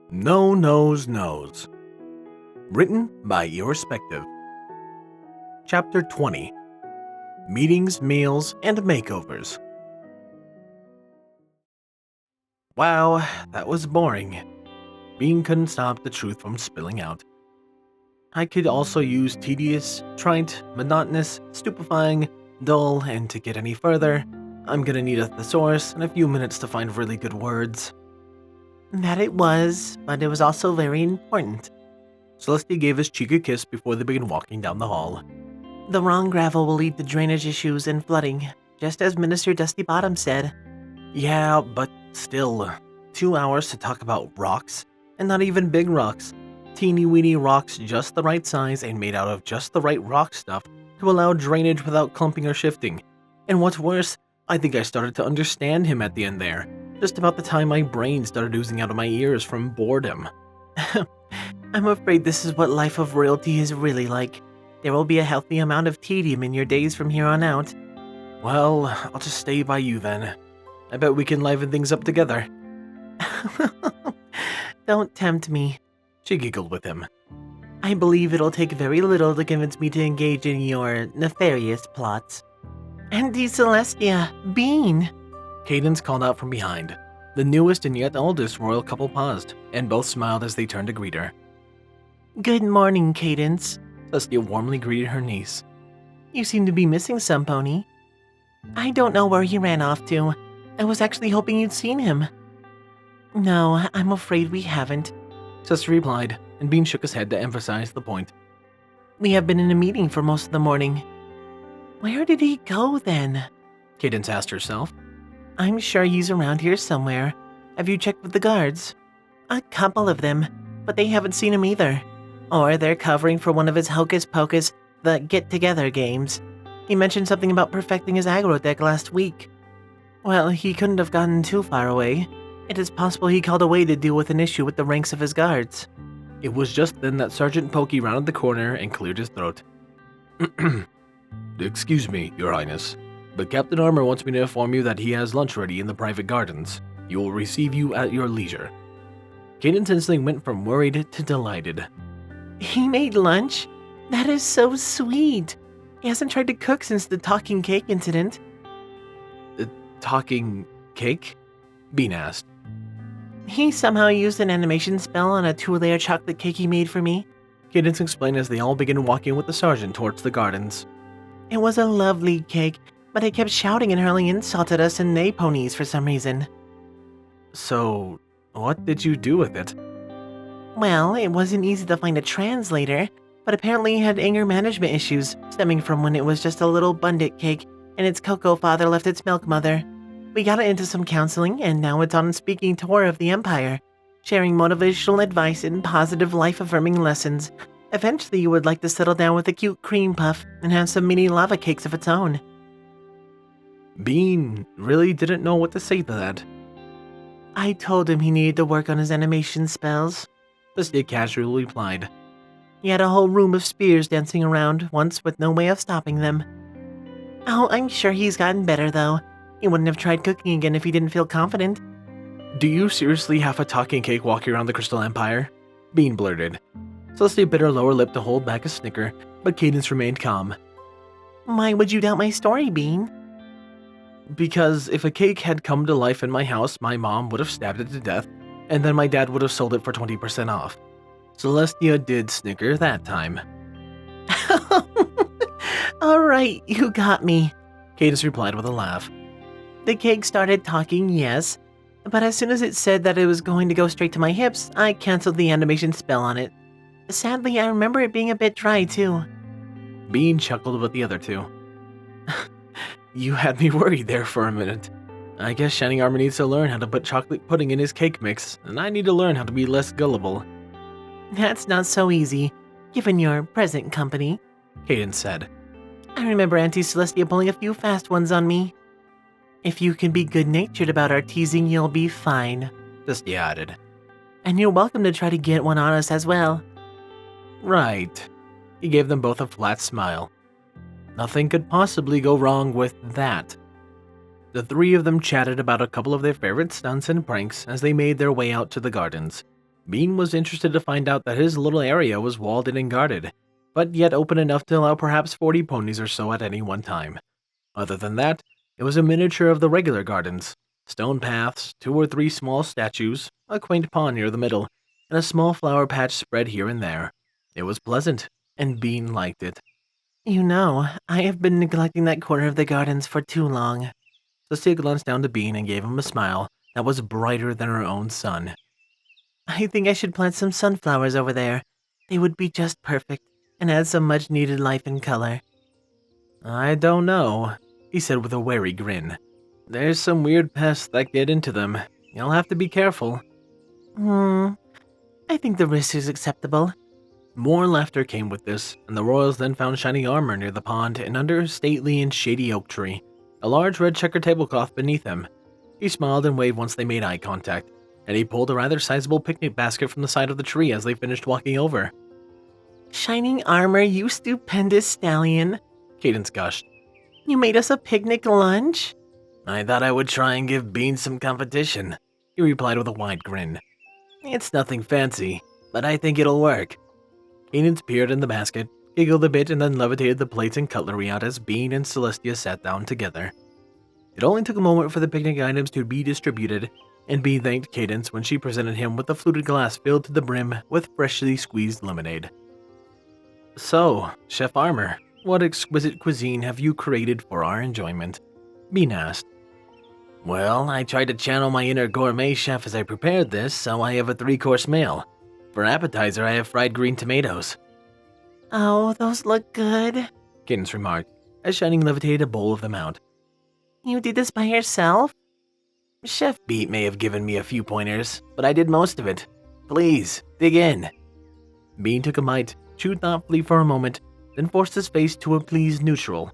No Nose Knows. Written by Irrespective. Chapter 20. Meetings, Meals, and Makeovers. Wow, that was boring. Bean couldn't stop the truth from spilling out. I could also use tedious, trite, monotonous, stupefying, dull, and to get any further, I'm gonna need a thesaurus and a few minutes to find really good words. That it was, but it was also very important. Celestia gave his cheek a kiss before they began walking down the hall. The wrong gravel will lead to drainage issues and flooding, just as Minister Dusty Bottom said. Yeah, but still, 2 hours to talk about rocks, and not even big rocks. Teeny-weeny rocks just the right size and made out of just the right rock stuff to allow drainage without clumping or shifting. And what's worse, I think I started to understand him at the end there, just about the time my brain started oozing out of my ears from boredom. I'm afraid this is what life of royalty is really like. There will be a healthy amount of tedium in your days from here on out. Well, I'll just stay by you then. I bet we can liven things up together. Don't tempt me. She giggled with him. I believe it'll take very little to convince me to engage in your nefarious plots. Auntie Celestia, Bean! Cadence called out from behind. The newest and yet oldest royal couple paused, and both smiled as they turned to greet her. Good morning, Cadence. Celestia warmly greeted her niece. You seem to be missing some, Pony. I don't know where he ran off to. I was actually hoping you'd seen him. No, I'm afraid we haven't, Celestia replied, and Bean shook his head to emphasize the point. We have been in a meeting for most of the morning. Where did he go then? Cadence asked herself. I'm sure he's around here somewhere. Have you checked with the guards? A couple of them, but they haven't seen him either. Or they're covering for one of his hocus pocus, the get-together games. He mentioned something about perfecting his aggro deck last week. Well, he couldn't have gotten too far away. It is possible he called away to deal with an issue with the ranks of his guards. It was just then that Sergeant Pokey rounded the corner and cleared his throat. Excuse me, Your Highness, but Captain Armor wants me to inform you that he has lunch ready in the private gardens. He will receive you at your leisure. Cadence instantly went from worried to delighted. He made lunch? That is so sweet. He hasn't tried to cook since the talking cake incident. Talking cake? Bean asked. He somehow used an animation spell on a 2-layer chocolate cake he made for me. Cadence explained as they all began walking with the sergeant towards the gardens. It was a lovely cake, but it kept shouting and hurling insults at us and neigh ponies for some reason. So, what did you do with it? Well, it wasn't easy to find a translator, but apparently it had anger management issues, stemming from when it was just a little bundit cake and its cocoa father left its milk mother. We got it into some counseling, and now it's on a speaking tour of the Empire, sharing motivational advice and positive life-affirming lessons. Eventually, you would like to settle down with a cute cream puff and have some mini lava cakes of its own. Bean really didn't know what to say to that. I told him he needed to work on his animation spells. Celestia casually replied. He had a whole room of spears dancing around once with no way of stopping them. Oh, I'm sure he's gotten better though. He wouldn't have tried cooking again if he didn't feel confident. Do you seriously have a talking cake walking around the Crystal Empire? Bean blurted. Celestia bit her lower lip to hold back a snicker, but Cadence remained calm. Why would you doubt my story, Bean? Because if a cake had come to life in my house, my mom would have stabbed it to death, and then my dad would have sold it for 20% off. Celestia did snicker that time. Alright, you got me, Cadence replied with a laugh. The cake started talking, yes, but as soon as it said that it was going to go straight to my hips, I canceled the animation spell on it. Sadly, I remember it being a bit dry too. Bean chuckled with the other two. You had me worried there for a minute. I guess Shining Armor needs to learn how to put chocolate pudding in his cake mix, and I need to learn how to be less gullible. That's not so easy, given your present company, Cadence said. I remember Auntie Celestia pulling a few fast ones on me. If you can be good-natured about our teasing, you'll be fine, Celestia added. And you're welcome to try to get one on us as well. Right. He gave them both a flat smile. Nothing could possibly go wrong with that. The three of them chatted about a couple of their favorite stunts and pranks as they made their way out to the gardens. Bean was interested to find out that his little area was walled in and guarded, but yet open enough to allow perhaps 40 ponies or so at any one time. Other than that, it was a miniature of the regular gardens. Stone paths, 2 or 3 small statues, a quaint pond near the middle, and a small flower patch spread here and there. It was pleasant, and Bean liked it. You know, I have been neglecting that corner of the gardens for too long. Cecilia glanced down to Bean and gave him a smile that was brighter than her own sun. I think I should plant some sunflowers over there. They would be just perfect, and add some much-needed life and color. I don't know, he said with a wary grin. There's some weird pests that get into them. You'll have to be careful. I think the risk is acceptable. More laughter came with this, and the royals then found shining armor near the pond and under a stately and shady oak tree, a large red checker tablecloth beneath him. He smiled and waved once they made eye contact, and he pulled a rather sizable picnic basket from the side of the tree as they finished walking over. Shining armor, you stupendous stallion, Cadence gushed. You made us a picnic lunch? I thought I would try and give Bean some competition, he replied with a wide grin. It's nothing fancy, but I think it'll work. Cadence peered in the basket, giggled a bit, and then levitated the plates and cutlery out as Bean and Celestia sat down together. It only took a moment for the picnic items to be distributed, and Bean thanked Cadence when she presented him with a fluted glass filled to the brim with freshly squeezed lemonade. So, Chef Armor, what exquisite cuisine have you created for our enjoyment? Bean asked. Well, I tried to channel my inner gourmet chef as I prepared this, so I have a 3-course meal. For appetizer, I have fried green tomatoes. Oh, those look good, Cadence remarked, as Shining levitated a bowl of them out. You did this by yourself? Chef Beat may have given me a few pointers, but I did most of it. Please, dig in. Bean took a bite, chewed thoughtfully for a moment, then forced his face to a pleased neutral.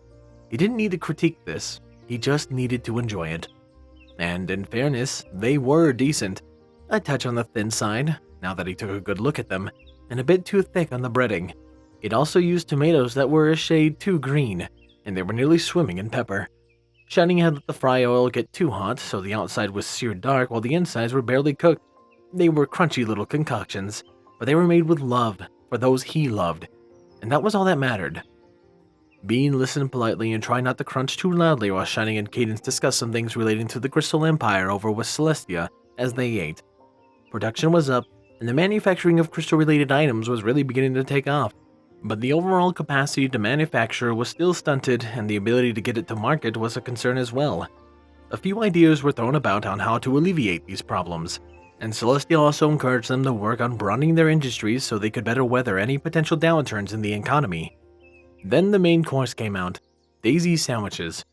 He didn't need to critique this, he just needed to enjoy it. And in fairness, they were decent. A touch on the thin side, now that he took a good look at them, and a bit too thick on the breading. It also used tomatoes that were a shade too green, and they were nearly swimming in pepper. Shining had let the fry oil get too hot, so the outside was seared dark while the insides were barely cooked. They were crunchy little concoctions, but they were made with love, for those he loved, and that was all that mattered. Bean listened politely and tried not to crunch too loudly while Shining and Cadence discussed some things relating to the Crystal Empire over with Celestia as they ate. Production was up, and the manufacturing of crystal-related items was really beginning to take off, but the overall capacity to manufacture was still stunted, and the ability to get it to market was a concern as well. A few ideas were thrown about on how to alleviate these problems, and Celestia also encouraged them to work on broadening their industries so they could better weather any potential downturns in the economy. Then the main course came out, Daisy sandwiches.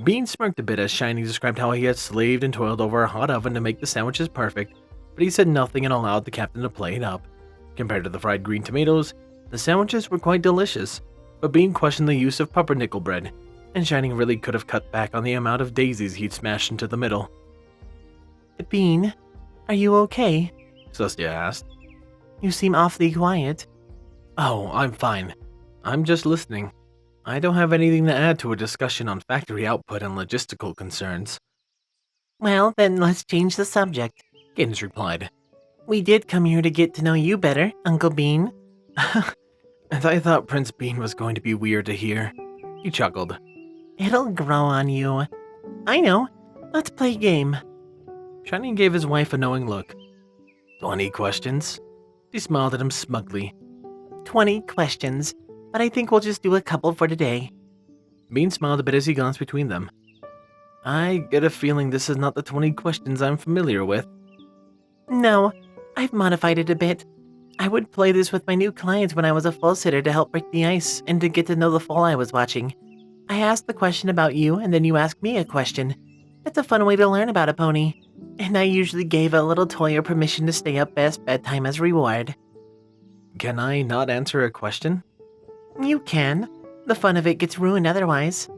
Bean smirked a bit as Shiny described how he had slaved and toiled over a hot oven to make the sandwiches perfect, but he said nothing and allowed the captain to play it up. Compared to the fried green tomatoes, the sandwiches were quite delicious, but Bean questioned the use of pumpernickel bread, and Shining really could have cut back on the amount of daisies he'd smashed into the middle. Bean, are you okay? Celestia asked. You seem awfully quiet. Oh, I'm fine. I'm just listening. I don't have anything to add to a discussion on factory output and logistical concerns. Well, then let's change the subject, Cadence replied. We did come here to get to know you better, Uncle Bean. And I thought Prince Bean was going to be weird to hear. He chuckled. It'll grow on you. I know. Let's play a game. Shining gave his wife a knowing look. 20 questions? She smiled at him smugly. 20 questions, but I think we'll just do a couple for today. Bean smiled a bit as he glanced between them. I get a feeling this is not the 20 questions I'm familiar with. No, I've modified it a bit. I would play this with my new clients when I was a full sitter to help break the ice and to get to know the foal I was watching. I asked the question about you, and then you asked me a question. It's a fun way to learn about a pony. And I usually gave a little toy or permission to stay up past bedtime as reward. Can I not answer a question? You can. The fun of it gets ruined otherwise.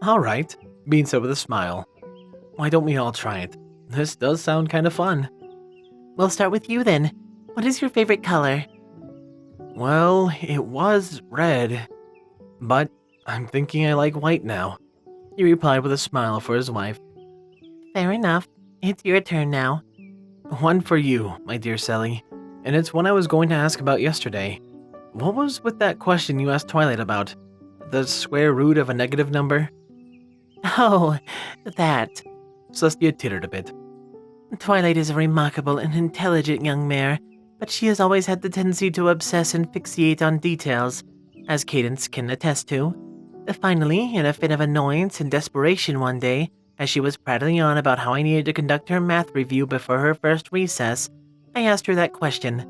All right, Bean said with a smile. Why don't we all try it? This does sound kind of fun. We'll start with you then. What is your favorite color? Well, it was red, but I'm thinking I like white now. He replied with a smile for his wife. Fair enough. It's your turn now. One for you, my dear Sally, and it's one I was going to ask about yesterday. What was with that question you asked Twilight about? The square root of a negative number? Oh, that. Celestia tittered a bit. Twilight is a remarkable and intelligent young mare, but she has always had the tendency to obsess and fixate on details, as Cadence can attest to. Finally, in a fit of annoyance and desperation one day, as she was prattling on about how I needed to conduct her math review before her first recess, I asked her that question.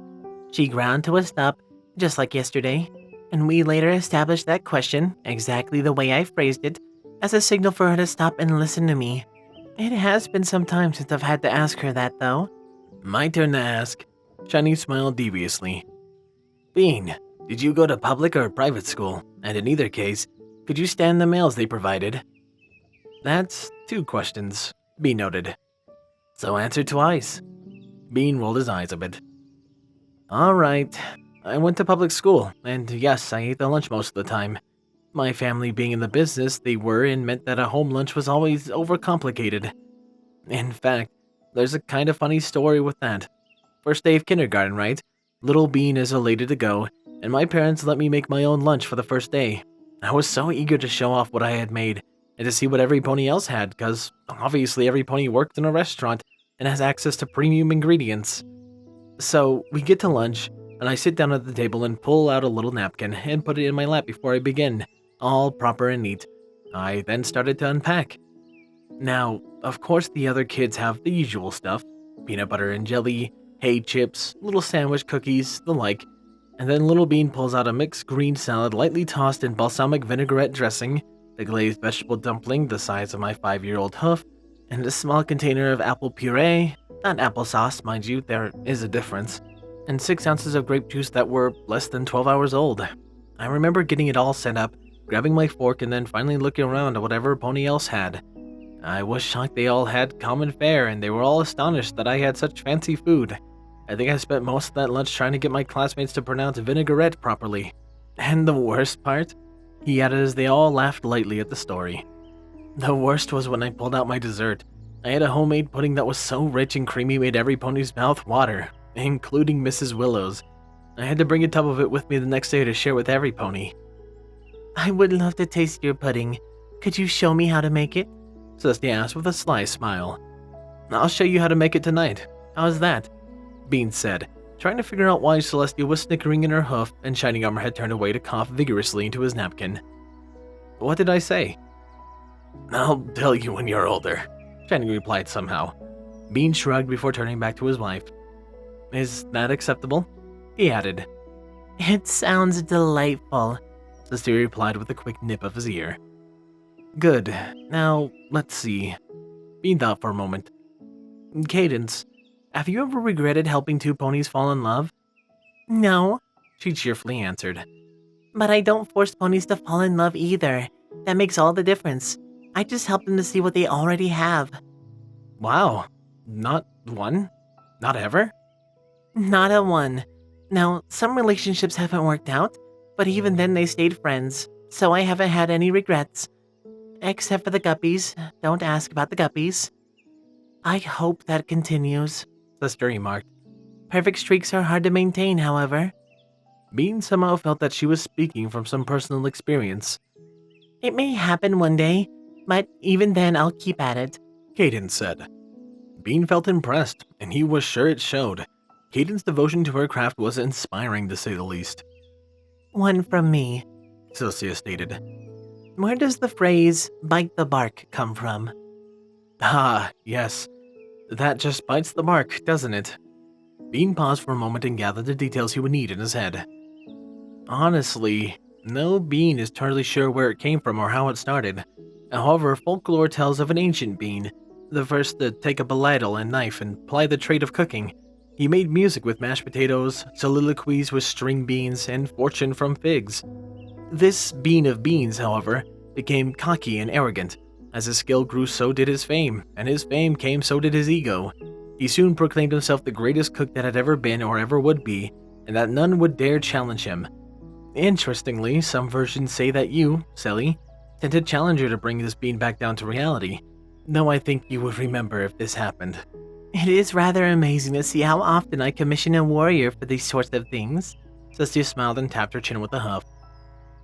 She ground to a stop, just like yesterday, and we later established that question, exactly the way I phrased it, as a signal for her to stop and listen to me. It has been some time since I've had to ask her that, though. My turn to ask. Shiny smiled deviously. Bean, did you go to public or private school? And in either case, could you stand the meals they provided? That's 2 questions, Bean noted. So answer twice. Bean rolled his eyes a bit. Alright, I went to public school, and yes, I ate the lunch most of the time. My family being in the business they were in meant that a home lunch was always overcomplicated. In fact, there's a kind of funny story with that. First day of kindergarten, right? Little Bean is elated to go, and my parents let me make my own lunch for the first day. I was so eager to show off what I had made, and to see what every pony else had, because obviously every pony worked in a restaurant and has access to premium ingredients. So we get to lunch, and I sit down at the table and pull out a little napkin and put it in my lap before I begin, all proper and neat. I then started to unpack. Now, of course the other kids have the usual stuff, peanut butter and jelly, hay chips, little sandwich cookies, the like, and then Little Bean pulls out a mixed green salad lightly tossed in balsamic vinaigrette dressing, a glazed vegetable dumpling the size of my 5-year-old hoof, and a small container of apple puree, not applesauce, mind you, there is a difference, and 6 ounces of grape juice that were less than 12 hours old. I remember getting it all set up, grabbing my fork, and then finally looking around at whatever pony else had. I was shocked they all had common fare, and they were all astonished that I had such fancy food. I think I spent most of that lunch trying to get my classmates to pronounce vinaigrette properly. And the worst part? He added as they all laughed lightly at the story. The worst was when I pulled out my dessert. I had a homemade pudding that was so rich and creamy made every pony's mouth water, including Mrs. Willow's. I had to bring a tub of it with me the next day to share with every pony. I would love to taste your pudding. Could you show me how to make it? Celestia asked with a sly smile. I'll show you how to make it tonight. How's that? Bean said, trying to figure out why Celestia was snickering in her hoof and Shining Armor had turned away to cough vigorously into his napkin. What did I say? I'll tell you when you're older, Shining replied somehow. Bean shrugged before turning back to his wife. Is that acceptable? He added. It sounds delightful, Celestia replied with a quick nip of his ear. Good. Now, let's see. Bean thought for a moment. Cadence, have you ever regretted helping 2 ponies fall in love? No, She cheerfully answered. but I don't force ponies to fall in love either. That makes all the difference. I just help them to see what they already have. Wow. Not one? Not ever? Not a one. Now, some relationships haven't worked out, but even then they stayed friends, so I haven't had any regrets. Except for the guppies. Don't ask about the guppies. I hope that continues, Celestia remarked. Perfect streaks are hard to maintain, however. Bean somehow felt that she was speaking from some personal experience. It may happen one day, but even then I'll keep at it, Cadence said. Bean felt impressed, and he was sure it showed. Cadence's devotion to her craft was inspiring, to say the least. One from me, Celestia stated. Where does the phrase, bite the bark, come from? Ah, yes. That just bites the bark, doesn't it? Bean paused for a moment and gathered the details he would need in his head. Honestly, no Bean is totally sure where it came from or how it started. However, folklore tells of an ancient Bean, the first to take up a ladle and knife and ply the trade of cooking. He made music with mashed potatoes, soliloquies with string beans, and fortune from figs. This Bean of Beans, however, became cocky and arrogant. As his skill grew, so did his fame, and his fame came, so did his ego. He soon proclaimed himself the greatest cook that had ever been or ever would be, and that none would dare challenge him. Interestingly, some versions say that you, Sally, sent a challenger to bring this Bean back down to reality, though I think you would remember if this happened. It is rather amazing to see how often I commission a warrior for these sorts of things. Celestia smiled and tapped her chin with a huff.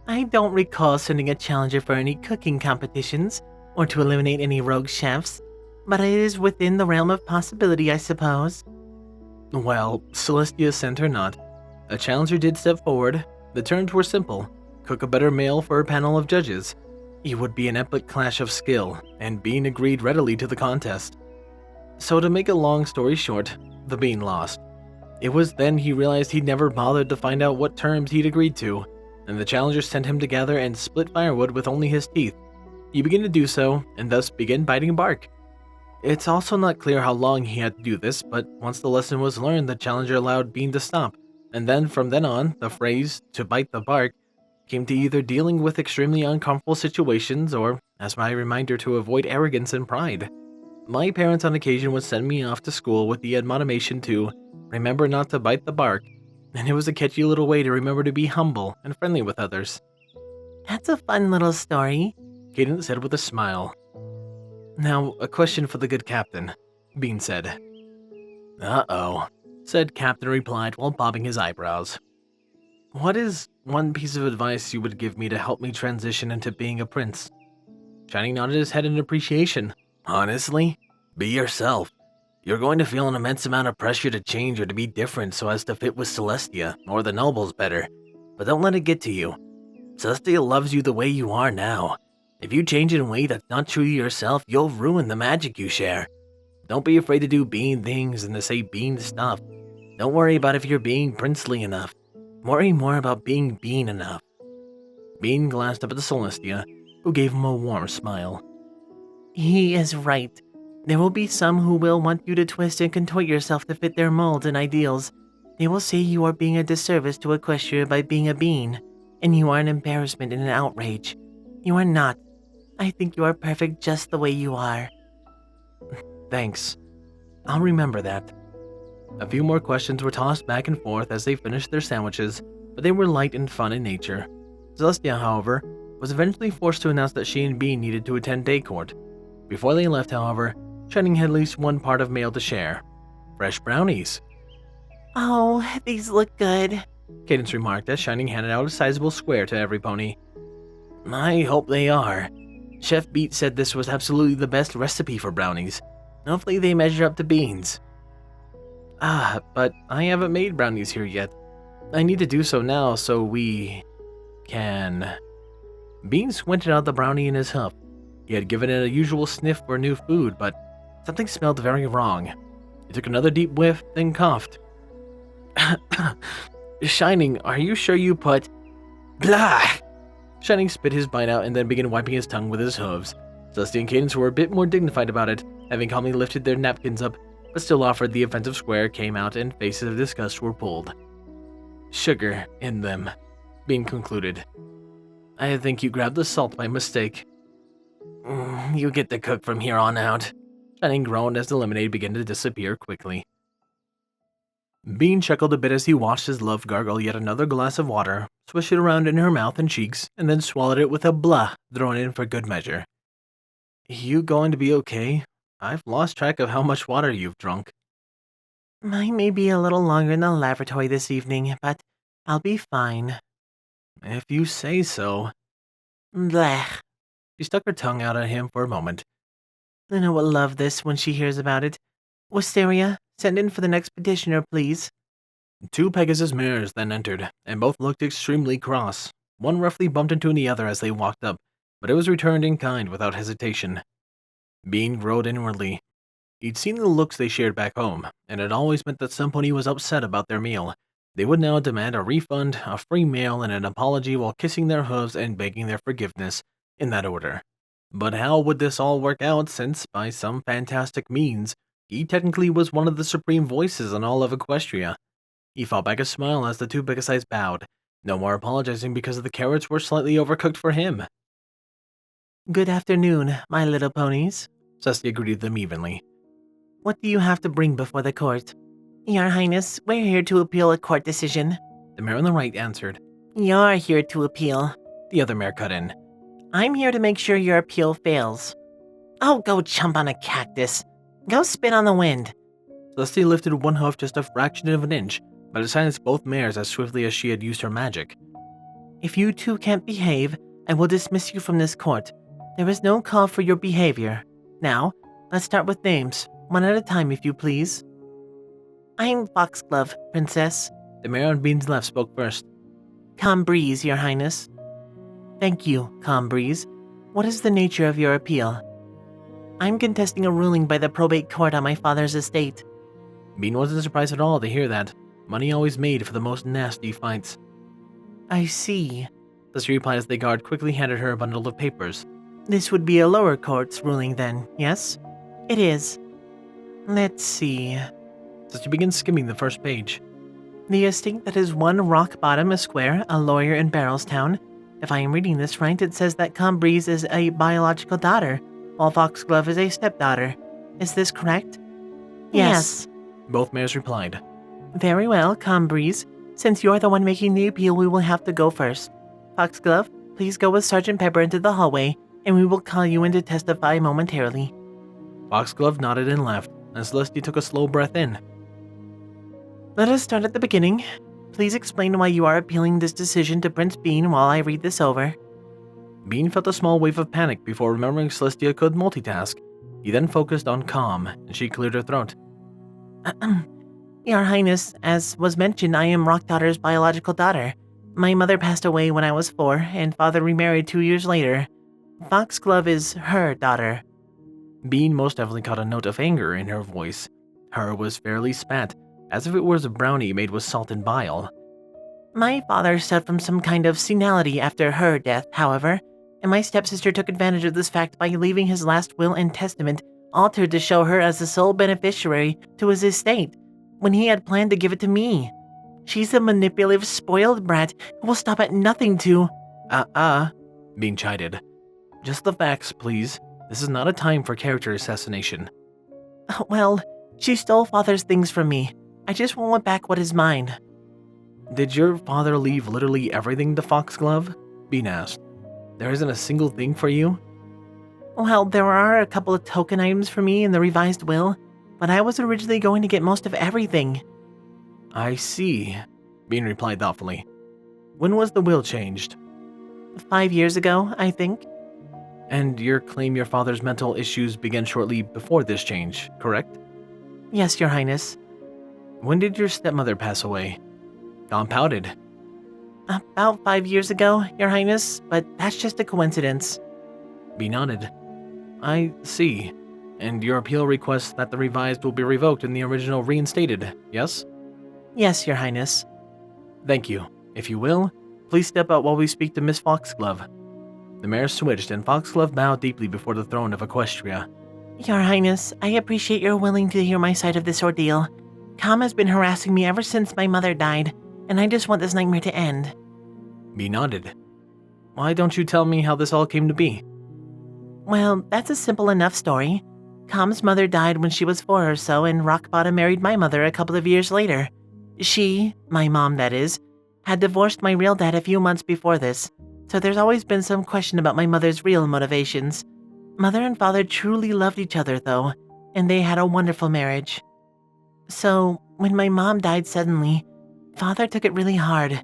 I don't recall sending a challenger for any cooking competitions, or to eliminate any rogue chefs, but it is within the realm of possibility, I suppose. Well, Celestia sent her not. A challenger did step forward. The terms were simple. Cook a better meal for a panel of judges. It would be an epic clash of skill, and Bean agreed readily to the contest. So to make a long story short, the Bean lost. It was then he realized he'd never bothered to find out what terms he'd agreed to, and the challenger sent him to gather and split firewood with only his teeth. He began to do so, and thus began biting bark. It's also not clear how long he had to do this, but once the lesson was learned, the challenger allowed Bean to stop, and then from then on, the phrase, to bite the bark, came to either dealing with extremely uncomfortable situations or as my reminder to avoid arrogance and pride. My parents on occasion would send me off to school with the admonition to remember not to bite the bark, and it was a catchy little way to remember to be humble and friendly with others. That's a fun little story, Cadence said with a smile. Now, a question for the good captain, Bean said. Uh-oh, said Captain replied while bobbing his eyebrows. What is one piece of advice you would give me to help me transition into being a prince? Shining nodded his head in appreciation. Honestly, be yourself. You're going to feel an immense amount of pressure to change or to be different so as to fit with Celestia, or the nobles better. But don't let it get to you. Celestia loves you the way you are now. If you change in a way that's not true to yourself, you'll ruin the magic you share. Don't be afraid to do Bean things and to say Bean stuff. Don't worry about if you're being princely enough. Worry more about being Bean enough. Bean glanced up at the Celestia, who gave him a warm smile. He is right. There will be some who will want you to twist and contort yourself to fit their molds and ideals. They will say you are being a disservice to Equestria by being a Bean, and you are an embarrassment and an outrage. You are not. I think you are perfect just the way you are. Thanks. I'll remember that. A few more questions were tossed back and forth as they finished their sandwiches, but they were light and fun in nature. Celestia, however, was eventually forced to announce that she and Bean needed to attend day court. Before they left, however, Shining had at least one part of mail to share. Fresh brownies. Oh, these look good, Cadence remarked as Shining handed out a sizable square to every pony. I hope they are. Chef Beat said this was absolutely the best recipe for brownies. Hopefully they measure up to Bean's. But I haven't made brownies here yet. I need to do so now so we can... Bean squinted out the brownie in his huff. He had given it a usual sniff for new food, but something smelled very wrong. He took another deep whiff, then coughed. Shining, are you sure you put... Blah! Shining spit his bite out and then began wiping his tongue with his hooves. Celestia and Cadence were a bit more dignified about it, having calmly lifted their napkins up, but still offered the offensive square came out and faces of disgust were pulled. Sugar in them, Bean concluded. I think you grabbed the salt by mistake. You get to cook from here on out. Shining groaned as the lemonade began to disappear quickly. Bean chuckled a bit as he watched his love gargle yet another glass of water, swish it around in her mouth and cheeks, and then swallowed it with a blah thrown in for good measure. You going to be okay? I've lost track of how much water you've drunk. Mine may be a little longer in the laboratory this evening, but I'll be fine. If you say so. Blah. She stuck her tongue out at him for a moment. Lena will love this when she hears about it. Wisteria, send in for the next petitioner, please. 2 Pegasus mares then entered, and both looked extremely cross. One roughly bumped into the other as they walked up, but it was returned in kind without hesitation. Bean growled inwardly. He'd seen the looks they shared back home, and it always meant that somebody was upset about their meal. They would now demand a refund, a free meal, and an apology while kissing their hooves and begging their forgiveness, in that order. But how would this all work out since, by some fantastic means, he technically was one of the supreme voices in all of Equestria? He fought back a smile as the 2 Pegasi bowed, no more apologizing because the carrots were slightly overcooked for him. Good afternoon, my little ponies, Celestia greeted them evenly. What do you have to bring before the court? Your Highness, we're here to appeal a court decision. The mare on the right answered. You're here to appeal. The other mare cut in. I'm here to make sure your appeal fails. Oh, go chump on a cactus. Go spit on the wind. Celestia lifted one hoof just a fraction of an inch, but it silenced both mares as swiftly as she had used her magic. If you two can't behave, I will dismiss you from this court. There is no call for your behavior. Now, let's start with names, one at a time if you please. I'm Foxglove, Princess. The mare on Bean's left spoke first. Calm Breeze, Your Highness. Thank you, Calm Breeze. What is the nature of your appeal? I'm contesting a ruling by the probate court on my father's estate. Bean wasn't surprised at all to hear that. Money always made for the most nasty fights. I see. Celestia replied as the guard quickly handed her a bundle of papers. This would be a lower court's ruling then, yes? It is. Let's see. Celestia began skimming the first page. The estate that is 1 Rock Bottom Square, a lawyer in Barrelstown. If I am reading this right, it says that Calm Breeze is a biological daughter, while Foxglove is a stepdaughter. Is this correct? Yes. Both mares replied. Very well, Calm Breeze. Since you're the one making the appeal, we will have to go first. Foxglove, please go with Sergeant Pepper into the hallway, and we will call you in to testify momentarily. Foxglove nodded and left, and Celestia took a slow breath in. Let us start at the beginning. Please explain why you are appealing this decision to Prince Bean while I read this over. Bean felt a small wave of panic before remembering Celestia could multitask. He then focused on calm, and she cleared her throat. Your Highness, as was mentioned, I am Rockdaughter's biological daughter. My mother passed away when I was 4, and father remarried 2 years later. Foxglove is her daughter. Bean most definitely caught a note of anger in her voice. Her was fairly spat, as if it was a brownie made with salt and bile. My father suffered from some kind of senility after her death, however, and my stepsister took advantage of this fact by leaving his last will and testament altered to show her as the sole beneficiary to his estate, when he had planned to give it to me. She's a manipulative, spoiled brat who will stop at nothing to— Bean chided. Just the facts, please. This is not a time for character assassination. Well, she stole father's things from me. I just want back what is mine. Did your father leave literally everything to Foxglove? Bean asked. There isn't a single thing for you? Well, there are a couple of token items for me in the revised will, but I was originally going to get most of everything. I see, Bean replied thoughtfully. When was the will changed? 5 years ago, I think. And you claim your father's mental issues began shortly before this change, correct? Yes, Your Highness. When did your stepmother pass away? Don pouted. About 5 years ago, Your Highness, but that's just a coincidence. Bean nodded. I see. And your appeal requests that the revised will be revoked and the original reinstated, yes? Yes, Your Highness. Thank you. If you will, please step out while we speak to Miss Foxglove. The mare switched, and Foxglove bowed deeply before the throne of Equestria. Your Highness, I appreciate your willing to hear my side of this ordeal. Calm has been harassing me ever since my mother died, and I just want this nightmare to end. Bean nodded. Why don't you tell me how this all came to be? Well, that's a simple enough story. Calm's mother died when she was 4 or so, and Rockbottom married my mother a couple of years later. She, my mom that is, had divorced my real dad a few months before this, so there's always been some question about my mother's real motivations. Mother and father truly loved each other though, and they had a wonderful marriage. So, when my mom died suddenly, father took it really hard.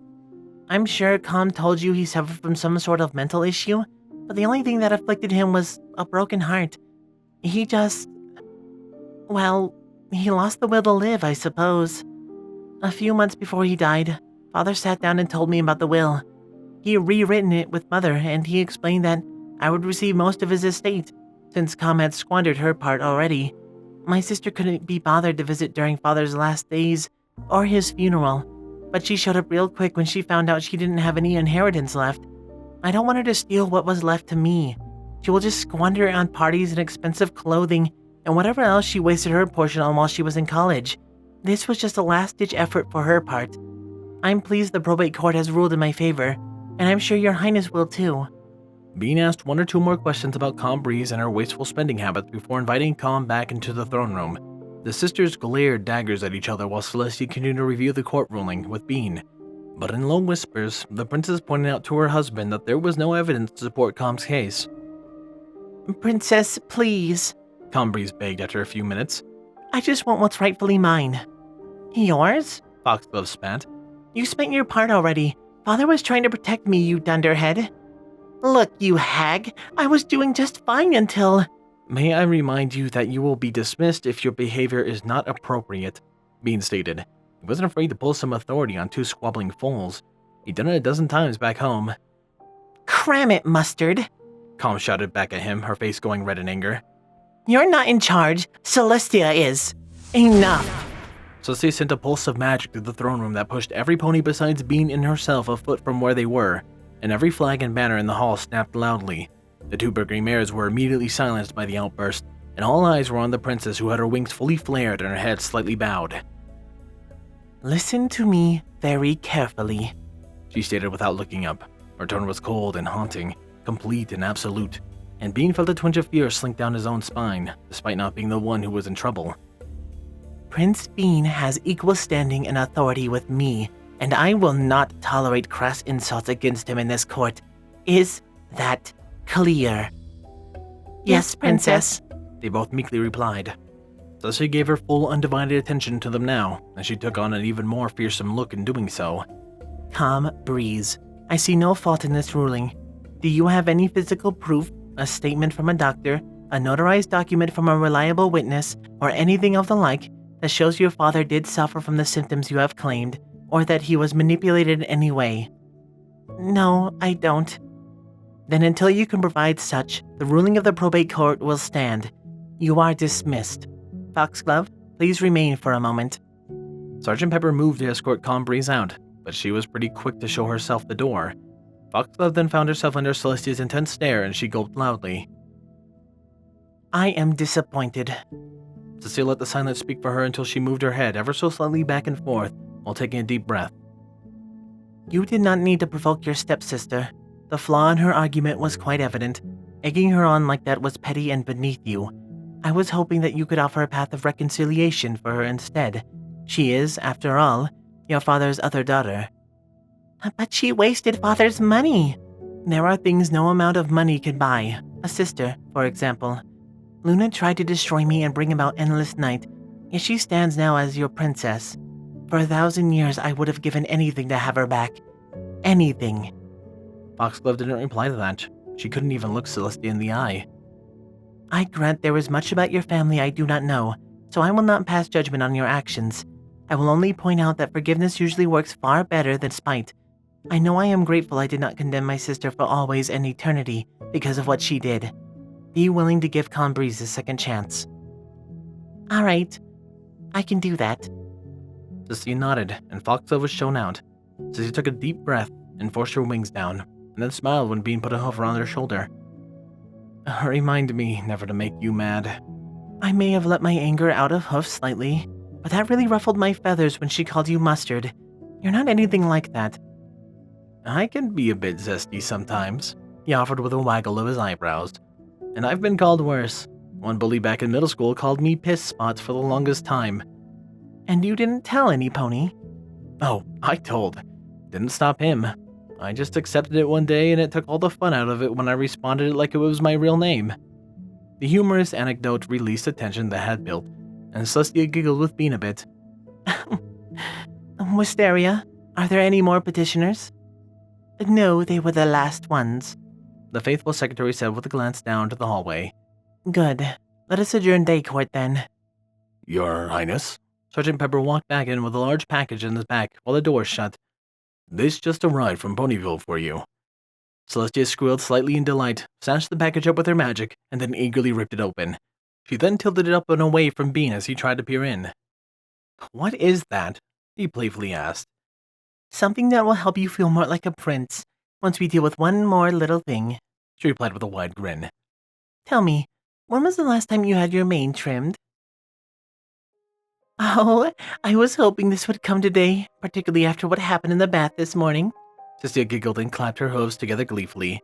I'm sure Calm told you he suffered from some sort of mental issue, but the only thing that afflicted him was a broken heart. He just— well, he lost the will to live, I suppose. A few months before he died, father sat down and told me about the will. He had rewritten it with mother, and he explained that I would receive most of his estate, since Calm had squandered her part already. My sister couldn't be bothered to visit during father's last days, or his funeral, but she showed up real quick when she found out she didn't have any inheritance left. I don't want her to steal what was left to me. She will just squander it on parties and expensive clothing, and whatever else she wasted her portion on while she was in college. This was just a last-ditch effort for her part. I'm pleased the probate court has ruled in my favor, and I'm sure your highness will too. Bean asked 1 or 2 more questions about Calm Breeze and her wasteful spending habits before inviting Calm back into the throne room. The sisters glared daggers at each other while Celestia continued to review the court ruling with Bean. But in low whispers, the princess pointed out to her husband that there was no evidence to support Calm's case. Princess, please, Calm Breeze begged after a few minutes. I just want what's rightfully mine. Yours? Foxglove spat. You spent your part already. Father was trying to protect me, you dunderhead. Look, you hag, I was doing just fine until… May I remind you that you will be dismissed if your behavior is not appropriate, Bean stated. He wasn't afraid to pull some authority on two squabbling fools. He'd done it a dozen times back home. Cram it, Mustard, Calm shouted back at him, her face going red in anger. You're not in charge, Celestia is. Enough. Saucy sent a pulse of magic through the throne room that pushed every pony besides Bean and herself a foot from where they were, and every flag and banner in the hall snapped loudly. The two burgeoning mares were immediately silenced by the outburst, and all eyes were on the princess who had her wings fully flared and her head slightly bowed. Listen to me very carefully, she stated without looking up. Her tone was cold and haunting, complete and absolute, and Bean felt a twinge of fear slink down his own spine, despite not being the one who was in trouble. Prince Bean has equal standing and authority with me, and I will not tolerate crass insults against him in this court. Is that clear? Yes, Princess, they both meekly replied. Saucy gave her full undivided attention to them now, and she took on an even more fearsome look in doing so. Calm breeze. I see no fault in this ruling. Do you have any physical proof, a statement from a doctor, a notarized document from a reliable witness, or anything of the like that shows your father did suffer from the symptoms you have claimed, or that he was manipulated in any way? No, I don't. Then until you can provide such, the ruling of the probate court will stand. You are dismissed. Foxglove, please remain for a moment. Sergeant Pepper moved to escort Calm Breeze out, but she was pretty quick to show herself the door. Foxglove then found herself under Celestia's intense stare and she gulped loudly. I am disappointed. Cecile let the silence speak for her until she moved her head ever so slightly back and forth while taking a deep breath. You did not need to provoke your stepsister. The flaw in her argument was quite evident. Egging her on like that was petty and beneath you. I was hoping that you could offer a path of reconciliation for her instead. She is, after all, your father's other daughter. But she wasted father's money. There are things no amount of money can buy. A sister, for example. Luna tried to destroy me and bring about endless night, yet she stands now as your princess. For 1,000 years I would have given anything to have her back. Anything. Foxglove didn't reply to that. She couldn't even look Celestia in the eye. I grant there is much about your family I do not know, so I will not pass judgment on your actions. I will only point out that forgiveness usually works far better than spite. I know I am grateful I did not condemn my sister for always and eternity because of what she did. Be willing to give Calm Breeze a second chance. All right, I can do that. Cecile nodded, and Foxglove was shown out. Cecile took a deep breath and forced her wings down, and then smiled when Bean put a hoof around her shoulder. Remind me never to make you mad. I may have let my anger out of hoof slightly, but that really ruffled my feathers when she called you Mustard. You're not anything like that. I can be a bit zesty sometimes, he offered with a waggle of his eyebrows. And I've been called worse. One bully back in middle school called me Piss Spots for the longest time. And you didn't tell any pony? Oh, I told. Didn't stop him. I just accepted it one day and it took all the fun out of it when I responded it like it was my real name. The humorous anecdote released the tension that had built, and Celestia giggled with Bean a bit. Wisteria, are there any more petitioners? No, they were the last ones, the faithful secretary said with a glance down to the hallway. Good. Let us adjourn day court then. Your Highness? Sergeant Pepper walked back in with a large package in his back while the door shut. This just arrived from Ponyville for you. Celestia squealed slightly in delight, snatched the package up with her magic, and then eagerly ripped it open. She then tilted it up and away from Bean as he tried to peer in. What is that? He playfully asked. Something that will help you feel more like a prince, once we deal with one more little thing, she replied with a wide grin. Tell me, when was the last time you had your mane trimmed? Oh, I was hoping this would come today, particularly after what happened in the bath this morning. Cecile giggled and clapped her hooves together gleefully.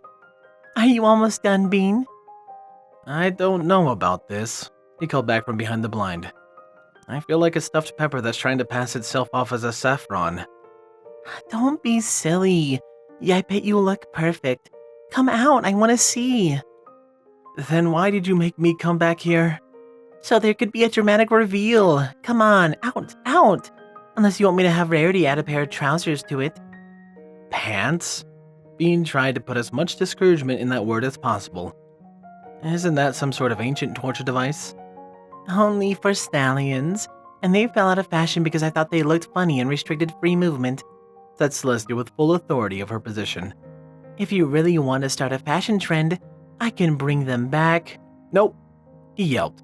Are you almost done, Bean? I don't know about this, he called back from behind the blind. I feel like a stuffed pepper that's trying to pass itself off as a saffron. Don't be silly. Yeah, I bet you look perfect. Come out, I want to see. Then why did you make me come back here? so there could be a dramatic reveal. Come on, out. Unless you want me to have Rarity add a pair of trousers to it. Pants? Bean tried to put as much discouragement in that word as possible. Isn't that some sort of ancient torture device? Only for stallions, and they fell out of fashion because I thought they looked funny and restricted free movement, said Celestia with full authority of her position. If you really want to start a fashion trend, I can bring them back. Nope, he yelped.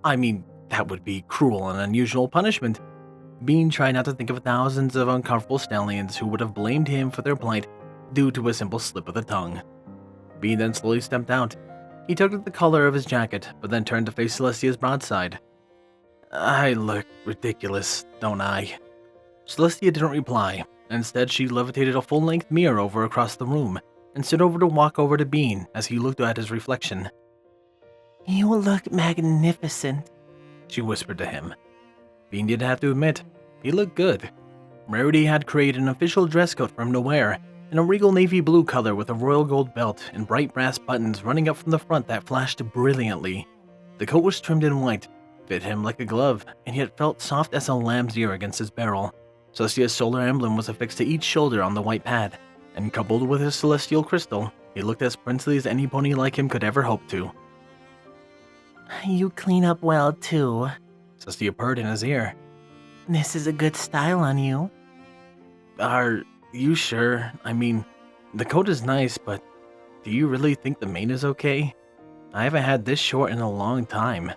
I mean, that would be cruel and unusual punishment. Bean tried not to think of thousands of uncomfortable stallions who would have blamed him for their plight due to a simple slip of the tongue. Bean then slowly stepped out. He took at the collar of his jacket, but then turned to face Celestia's broadside. I look ridiculous, don't I? Celestia didn't reply. Instead, she levitated a full-length mirror over across the room and stood over to walk over to Bean as he looked at his reflection. You look magnificent, she whispered to him. Bean didn't have to admit, he looked good. Rarity had created an official dress coat for him to wear, in a regal navy blue color with a royal gold belt and bright brass buttons running up from the front that flashed brilliantly. The coat was trimmed in white, fit him like a glove, and yet felt soft as a lamb's ear against his barrel. Celestia's solar emblem was affixed to each shoulder on the white pad, and coupled with his celestial crystal, he looked as princely as any pony like him could ever hope to. You clean up well too, Celestia purred in his ear. This is a good style on you. Are you sure? I mean, the coat is nice, but do you really think the mane is okay? I haven't had this short in a long time.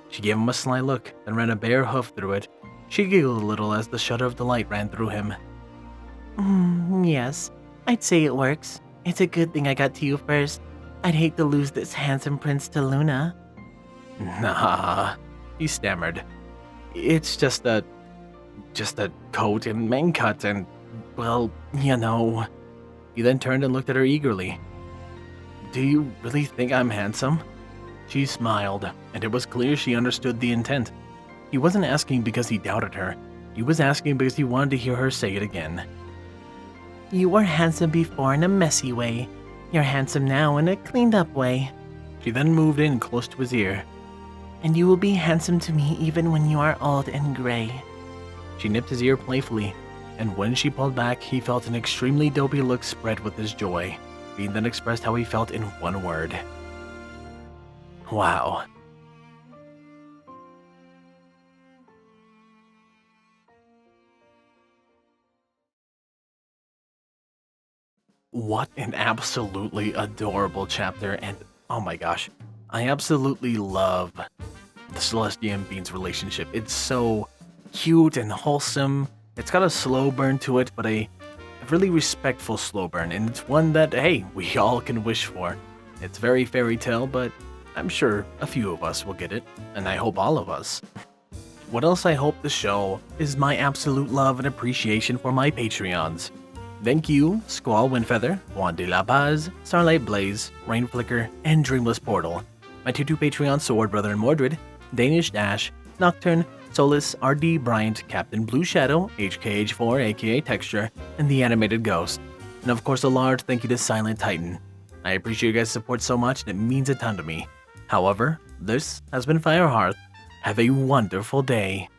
She gave him a sly look, then ran a bare hoof through it. She giggled a little as the shudder of delight ran through him. Yes, I'd say it works. It's a good thing I got to you first. I'd hate to lose this handsome prince to Luna. Nah, he stammered. It's just a coat and mane cut and, well, you know. He then turned and looked at her eagerly. Do you really think I'm handsome? She smiled, and it was clear she understood the intent. He wasn't asking because he doubted her. He was asking because he wanted to hear her say it again. You were handsome before in a messy way. You're handsome now in a cleaned up way. She then moved in close to his ear. And you will be handsome to me even when you are old and gray. She nipped his ear playfully, and when she pulled back, he felt an extremely dopey look spread with his joy. Bean then expressed how he felt in one word. Wow. What an absolutely adorable chapter, and oh my gosh, I absolutely love the Celestia and Bean's relationship. It's so cute and wholesome. It's got a slow burn to it, but a really respectful slow burn, and it's one that, hey, we all can wish for. It's very fairy tale, but I'm sure a few of us will get it, and I hope all of us. What else I hope to show is my absolute love and appreciation for my Patreons. Thank you, Squall, Windfeather, Juan de Lapaz, Starlight Blaze, Rainflicker, and Dreamless Portal. My two Patreon Sword Brother and Mordred, Danish Dash, Nocturne, Solus, RD Bryant, Captain BlueShadow, HKH4 aka Texture, and the Animated Ghost. And of course a large thank you to Silent Titan. I appreciate you guys' support so much and it means a ton to me. However, this has been Firehearth. Have a wonderful day.